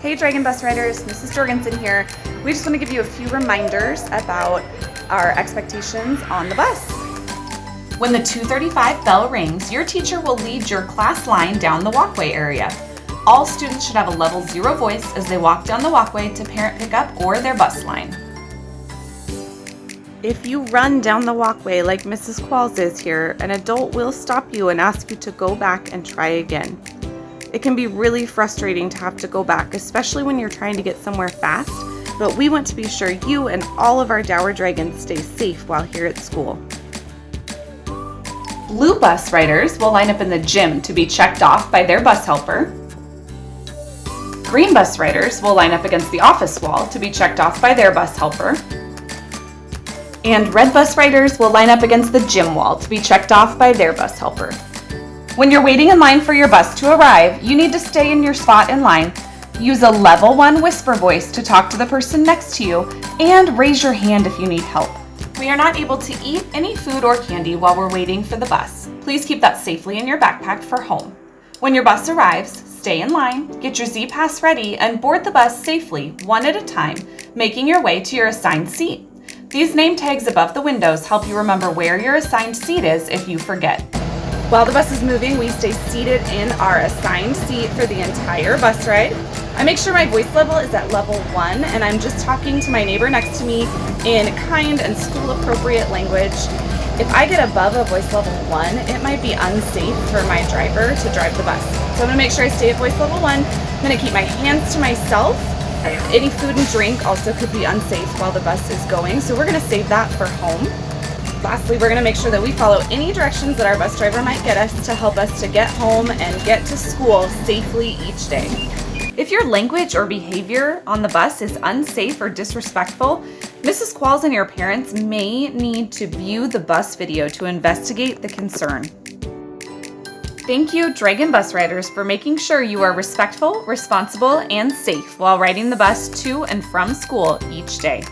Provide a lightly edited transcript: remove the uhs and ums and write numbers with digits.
Hey Dragon Bus Riders, Mrs. Jorgensen here. We just want to give you a few reminders about our expectations on the bus. When the 2:35 bell rings, your teacher will lead your class line down the walkway area. All students should have a level 0 voice as they walk down the walkway to parent pickup or their bus line. If you run down the walkway like Mrs. Qualls is here, an adult will stop you and ask you to go back and try again. It can be really frustrating to have to go back, especially when you're trying to get somewhere fast, but we want to be sure you and all of our Dower Dragons stay safe while here at school. Blue bus riders will line up in the gym to be checked off by their bus helper. Green bus riders will line up against the office wall to be checked off by their bus helper. And red bus riders will line up against the gym wall to be checked off by their bus helper. When you're waiting in line for your bus to arrive, you need to stay in your spot in line, use a level 1 whisper voice to talk to the person next to you, and raise your hand if you need help. We are not able to eat any food or candy while we're waiting for the bus. Please keep that safely in your backpack for home. When your bus arrives, stay in line, get your Z-Pass ready, and board the bus safely, one at a time, making your way to your assigned seat. These name tags above the windows help you remember where your assigned seat is if you forget. While the bus is moving, we stay seated in our assigned seat for the entire bus ride. I make sure my voice level is at level 1 and I'm just talking to my neighbor next to me in kind and school-appropriate language. If I get above a voice level 1, it might be unsafe for my driver to drive the bus. So I'm going to make sure I stay at voice level 1. I'm going to keep my hands to myself. Any food and drink also could be unsafe while the bus is going, so we're going to save that for home. Lastly, we're going to make sure that we follow any directions that our bus driver might get us to help us to get home and get to school safely each day. If your language or behavior on the bus is unsafe or disrespectful, Mrs. Qualls and your parents may need to view the bus video to investigate the concern. Thank you, Dragon Bus Riders, for making sure you are respectful, responsible, and safe while riding the bus to and from school each day.